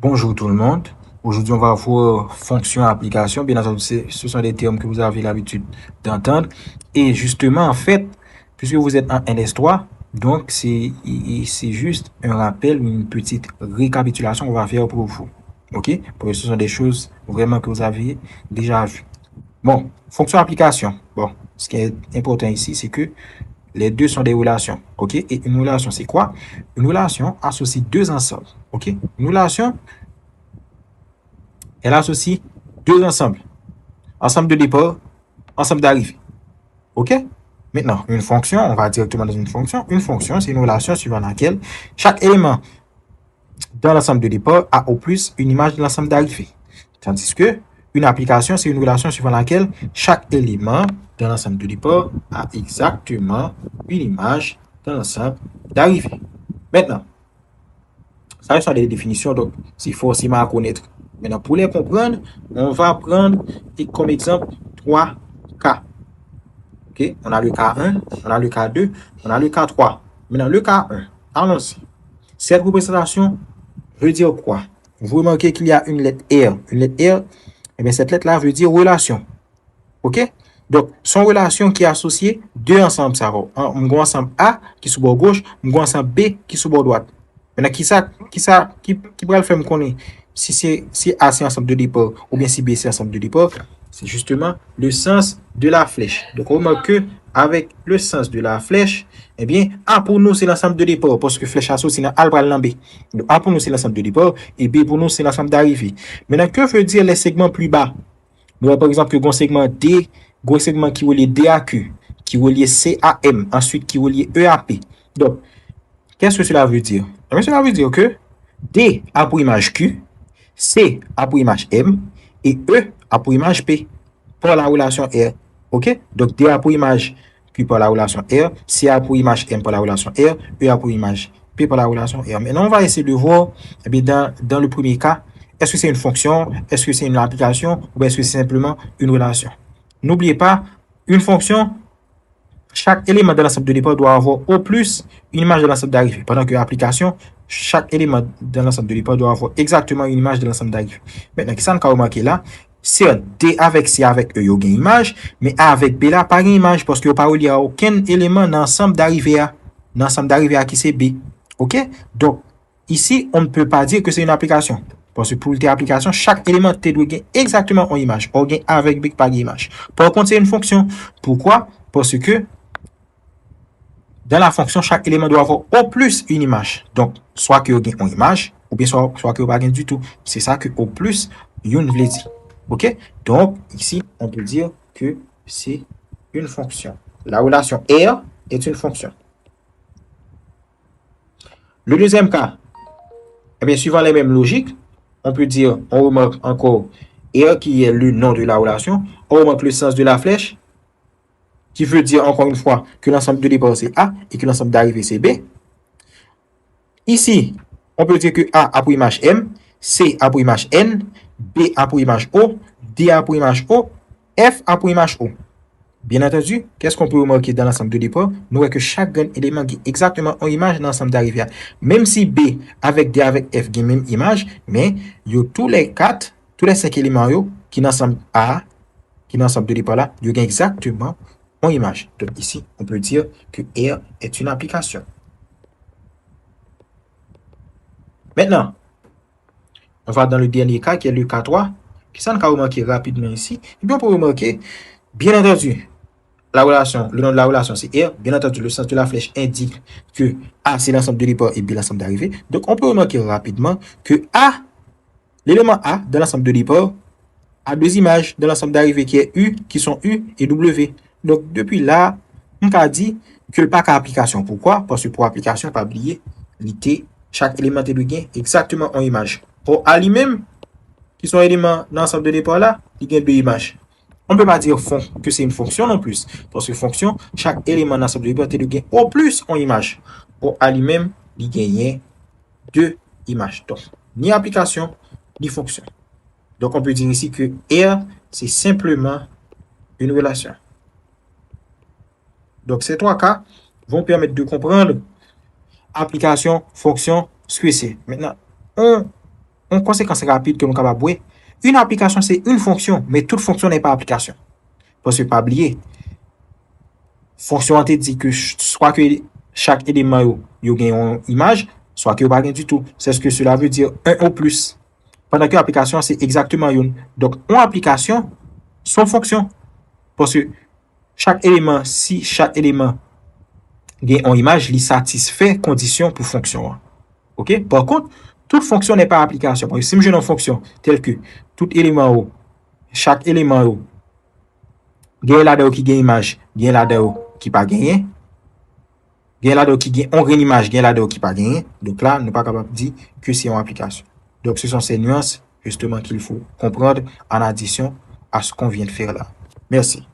Bonjour tout le monde. Aujourd'hui, on va voir fonction application. Bien entendu, ce sont des termes que vous avez l'habitude d'entendre. Et justement, en fait, puisque vous êtes en LS3, donc c'est juste un rappel, une petite récapitulation qu'on va faire pour vous. OK? Parce que ce sont des choses vraiment que vous avez déjà vues. Bon, fonction application. Bon, ce qui est important ici, c'est que les deux sont des relations. OK? Et une relation, c'est quoi? Une relation associe deux ensembles. OK? Une relation, elle associe deux ensembles. Ensemble de départ, ensemble d'arrivée. OK? Maintenant, une fonction, on va directement dans une fonction. Une fonction, c'est une relation suivant laquelle chaque élément dans l'ensemble de départ a au plus une image de l'ensemble d'arrivée. Tandis que une application, c'est une relation suivant laquelle chaque élément dans l'ensemble de départ a exactement une image dans l'ensemble d'arrivée. Maintenant, ça sont des définitions, donc c'est forcément à connaître. Maintenant, pour les comprendre, on va prendre comme exemple 3 cas. Okay? On a le cas 1, on a le cas 2, on a le cas 3. Maintenant, le cas 1, allons-y. Cette représentation veut dire quoi? Vous remarquez qu'il y a une lettre R. Une lettre R, eh bien, cette lettre-là veut dire relation. OK? Donc, son relation qui est associée deux ensembles. Ça va. Un ensemble A qui est sous bord gauche, un ensemble B qui est sous bord droite. Maintenant, qui pourrait le faire me connaître si A c'est ensemble de départ ou bien si B c'est ensemble de départ? C'est justement le sens de la flèche. Donc, on remarque que avec le sens de la flèche, eh bien, A pour nous, c'est l'ensemble de départ parce que flèche associée dans A le B. Donc, A pour nous, c'est l'ensemble de départ et B pour nous, c'est l'ensemble d'arrivée. Maintenant, que veut dire les segments plus bas? Nous, par exemple, que un segment D, un segment qui relie D à Q, qui relie C à M, ensuite qui relie E à P. Donc, qu'est-ce que cela veut dire? Cela veut dire que D a pour image Q, C a pour image M, et E a pour image P, par la relation R. OK? Donc, D a pour image Q par la relation R, C a pour image M par la relation R, E a pour image P par la relation R. Maintenant, on va essayer de voir, eh bien, dans le premier cas, est-ce que c'est une fonction, est-ce que c'est une application, ou est-ce que c'est simplement une relation? N'oubliez pas, une fonction, chaque élément de l'ensemble de départ doit avoir au plus une image de l'ensemble d'arrivée. Pendant que l'application, chaque élément de l'ensemble de départ doit avoir exactement une image de l'ensemble d'arrivée. Maintenant, qu'est-ce qu'on a remarqué là? C'est D avec C avec E, il y a une image, mais A avec B là, pas une image parce qu'il n'y a aucun élément dans l'ensemble d'arrivée à. Dans l'ensemble d'arrivée à qui c'est B. OK? Donc, ici, on ne peut pas dire que c'est une application. Parce que pour l'application, chaque élément doit gagner exactement une image. On gagne A avec B, pas une image. Par contre, c'est une fonction. Pourquoi? Parce que dans la fonction, chaque élément doit avoir au plus une image. Donc, soit que vous avez une image, ou bien soit que vous n'avez pas du tout. C'est ça que au plus, vous voulez dire. OK? Donc, ici, on peut dire que c'est une fonction. La relation R est une fonction. Le deuxième cas, eh bien, suivant les mêmes logiques, on peut dire, on remarque encore R qui est le nom de la relation, on remarque le sens de la flèche, qui veut dire encore une fois que l'ensemble de départ c'est A et que l'ensemble d'arrivée c'est B. Ici, on peut dire que A a pour image M, C a pour image N, B a pour image O, D a pour image O, F a pour image O. Bien entendu, qu'est-ce qu'on peut remarquer dans l'ensemble de départ? Nous voyons que chaque élément a exactement une image dans l'ensemble d'arrivée. Même si B avec D avec F a même image, mais il y a tous les 4, tous les 5 éléments qui dans l'ensemble A, qui dans l'ensemble de départ là, il y a exactement une image. Donc ici, on peut dire que R est une application. Maintenant, on va dans le dernier cas qui est le cas 3. Qui ça, on va remarquer rapidement ici. Et bien, on peut remarquer, bien entendu, la relation, le nom de la relation c'est R. Bien entendu, le sens de la flèche indique que A c'est l'ensemble de départ et B l'ensemble d'arrivée. Donc, on peut remarquer rapidement que A, l'élément A de l'ensemble de départ, a deux images de l'ensemble d'arrivée qui est U, qui sont U et W. Donc, depuis là, on peut dire que le pack a application. Pourquoi? Parce que pour application, pas oublier, l'idée, chaque élément de gain exactement en image. Pour A lui-même, qui sont éléments dans l'ensemble de départ là, il gagne deux images. On ne peut pas dire que c'est une fonction non plus. Parce que fonction, chaque élément dans l'ensemble de départ gagne au plus en image. Pour A lui-même, il gagne deux images. Donc, ni application, ni fonction. Donc, on peut dire ici que R, c'est simplement une relation. Donc, ces trois cas vont permettre de comprendre application, fonction, ce que c'est. Maintenant, on une conséquence rapide que nous sommes capables de voir. Une application, c'est une fonction, mais toute fonction n'est pas application. Parce que pas oublier, fonction a dit que soit que chaque élément yo gagne une image, soit que pas gagne du tout. C'est ce que cela veut dire un ou plus. Pendant que l'application, c'est exactement une. Donc, une application, son fonction. Parce que chaque élément, si chaque élément gagne une image, il satisfait condition pour fonction. OK? Par contre, toute fonction n'est pas application. Si je une fonction telle que tout élément, chaque élément, gagne là-dedans qui gagne image, gagne là-dedans qui pas gagné, gagne là-dedans qui gagne on gagne image, gagne là-dedans qui pas gagné. Donc là, nous pas capable de dire que c'est une application. Donc ce sont ces nuances justement qu'il faut comprendre en addition à ce qu'on vient de faire là. Merci.